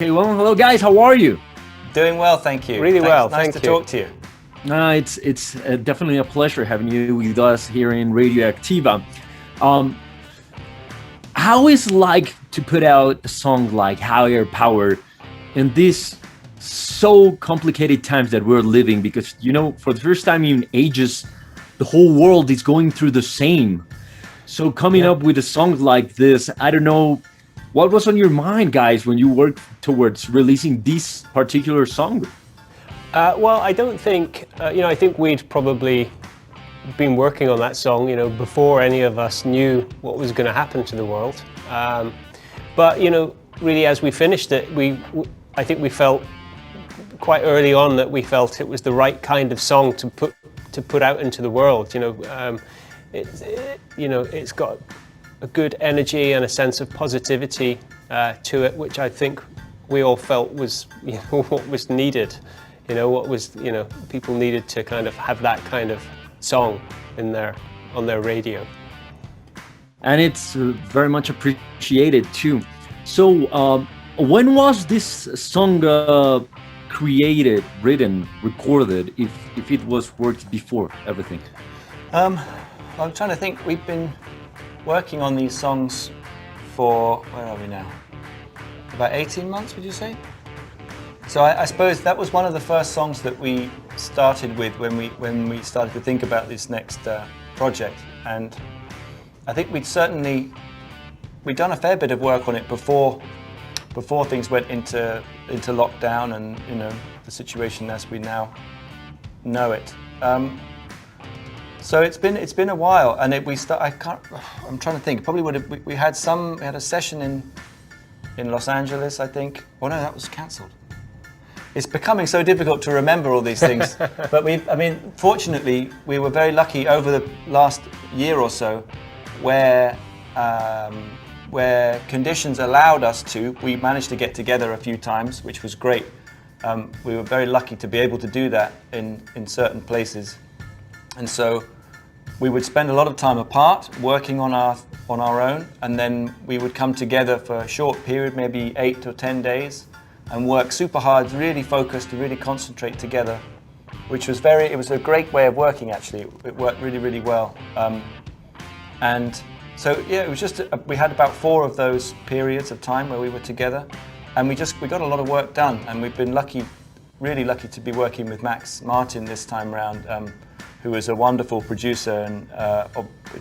Okay, well, hello guys, how are you? Doing well, thank you. Really well, nice thank to you. talk to you. It's definitely a pleasure having you with us here in Radioacktiva. Um, how is it like to put out a song like Higher Power in these so complicated times that we're living? Because, you know, for the first time in ages, the whole world is going through the same. So coming up with a song like this, I don't know, what was on your mind, guys, when you worked towards releasing this particular song? Well, I don't think, I think we'd probably been working on that song, before any of us knew what was going to happen to the world. But, really as we finished it, I think we felt quite early on that we felt it was the right kind of song to put out into the world. It's got a good energy and a sense of positivity to it, which I think we all felt was what was needed. People needed to kind of have that kind of song on their radio. And it's very much appreciated too. So when was this song created, written, recorded, if it was worked before everything? I'm trying to think. We've been working on these songs for, where are we now? About 18 months, would you say? So I suppose that was one of the first songs that we started with when we started to think about this next project. And I think we'd done a fair bit of work on it before things went into lockdown and the situation as we now know it. So it's been a while, and I'm trying to think. Probably we had a session in Los Angeles, I think. Oh no, that was cancelled. It's becoming so difficult to remember all these things. But fortunately, we were very lucky over the last year or so, where conditions allowed us to. We managed to get together a few times, which was great. We were very lucky to be able to do that in certain places, and so we would spend a lot of time apart working on our own, and then we would come together for a short period, maybe 8 or 10 days, and work super hard, really focus, to really concentrate together, which was it was a great way of working actually. It worked really, really well. And so yeah, it was just, we had about 4 of those periods of time where we were together, and we got a lot of work done, and we've been really lucky to be working with Max Martin this time around, who is a wonderful producer and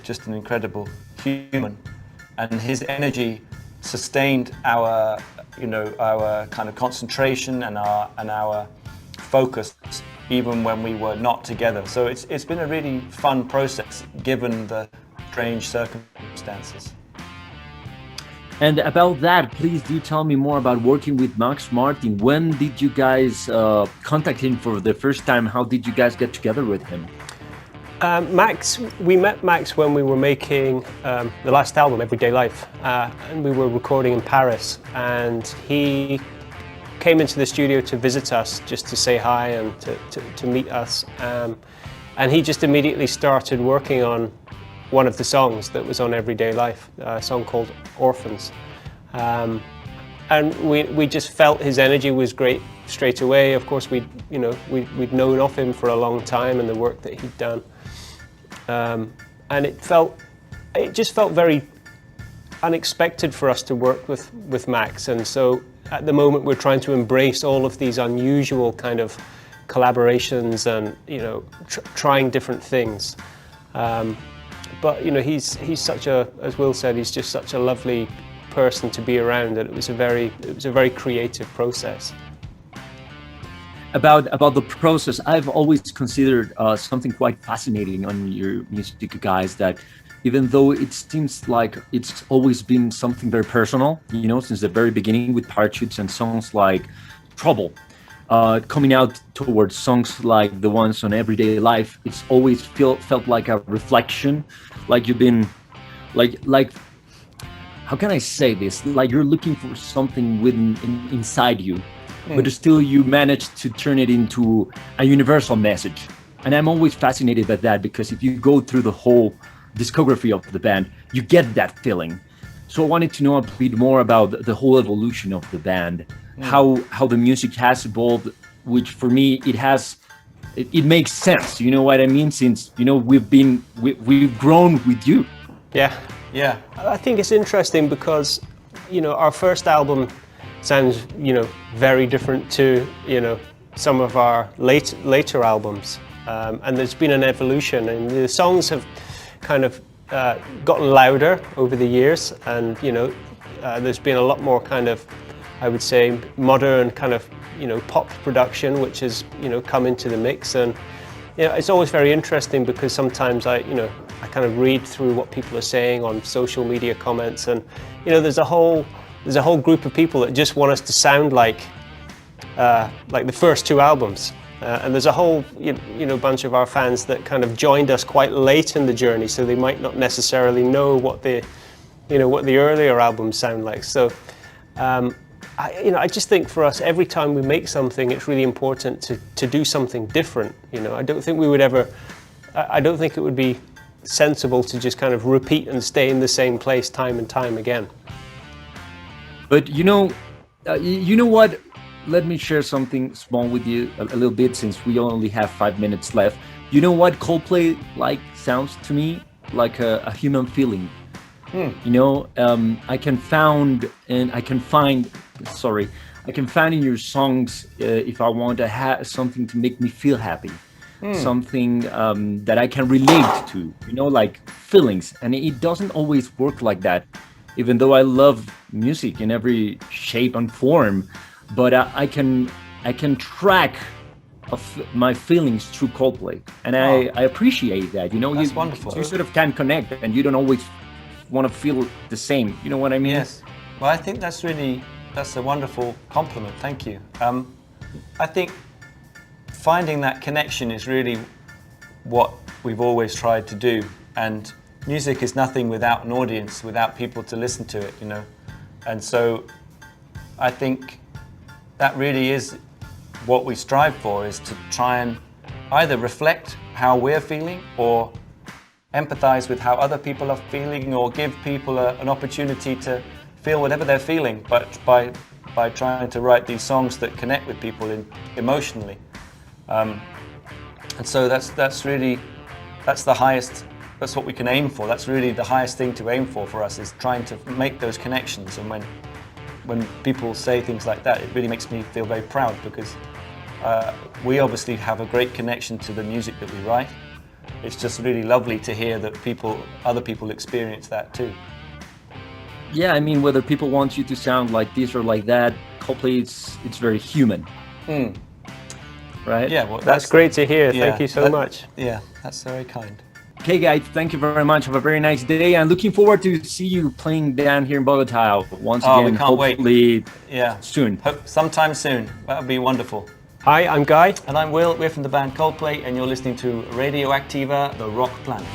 just an incredible human, and his energy sustained our kind of concentration and our focus even when we were not together. So it's been a really fun process given the strange circumstances. And about that, please do tell me more about working with Max Martin. When did you guys contact him for the first time? How did you guys get together with him? We met Max when we were making the last album, Everyday Life, and we were recording in Paris, and he came into the studio to visit us, just to say hi and to meet us, and he just immediately started working on one of the songs that was on Everyday Life, a song called Orphans, and we just felt his energy was great straight away. Of course, we'd known of him for a long time and the work that he'd done. And it just felt very unexpected for us to work with Max, and so at the moment we're trying to embrace all of these unusual kind of collaborations and trying different things. But he's such as Will said, he's just such a lovely person to be around, that it was a very creative process. About the process, I've always considered something quite fascinating on your music, guys, that even though it seems like it's always been something very personal, since the very beginning with Parachutes and songs like Trouble, coming out towards songs like the ones on Everyday Life, it's always felt like a reflection, like you've been, like how can I say this? Like you're looking for something inside you, but still you manage to turn it into a universal message. And I'm always fascinated by that, because if you go through the whole discography of the band, you get that feeling. So I wanted to know a bit more about the whole evolution of the band. how the music has evolved, which for me it makes sense. You know what I mean? Since we've grown with you. Yeah. Yeah. I think it's interesting because, our first album sounds, very different to, some of our later albums. And there's been an evolution, and the songs have kind of gotten louder over the years, and there's been a lot more kind of, I would say, modern kind of pop production, which has come into the mix. And it's always very interesting because sometimes I kind of read through what people are saying on social media comments, and there's a whole group of people that just want us to sound like the first two albums. And there's a whole bunch of our fans that kind of joined us quite late in the journey, so they might not necessarily know what the earlier albums sound like. So I just think for us, every time we make something, it's really important to do something different. I don't think it would be sensible to just kind of repeat and stay in the same place time and time again. But you know what? Let me share something small with you a little bit, since we only have 5 minutes left. You know what Coldplay sounds to me like a human feeling. I can find in your songs if I want to have something to make me feel happy, something that I can relate to, like feelings. And it doesn't always work like that, even though I love music in every shape and form. But I can track my feelings through Coldplay, and I appreciate that. That's wonderful. You sort of can connect, and you don't always want to feel the same. You know what I mean? Yes. Well, I think that's a wonderful compliment. Thank you. I think finding that connection is really what we've always tried to do, and music is nothing without an audience, without people to listen to it. And so I think that really is what we strive for, is to try and either reflect how we're feeling, or empathize with how other people are feeling, or give people an opportunity to feel whatever they're feeling, but by trying to write these songs that connect with people emotionally. And so that's the highest, that's what we can aim for. That's really the highest thing to aim for us, is trying to make those connections. And when people say things like that, it really makes me feel very proud, because we obviously have a great connection to the music that we write. It's just really lovely to hear that other people experience that too. Yeah, I mean, whether people want you to sound like this or like that, Coldplay, it's very human. Right? Yeah, well, that's great to hear. Thank you so much. Yeah, that's very kind. Okay, guys, thank you very much. Have a very nice day, and looking forward to see you playing down here in Bogota once again. We can't hopefully wait. Soon. Sometime soon. That would be wonderful. Hi, I'm Guy. And I'm Will. We're from the band Coldplay, and you're listening to Radioacktiva, the Rock Planet.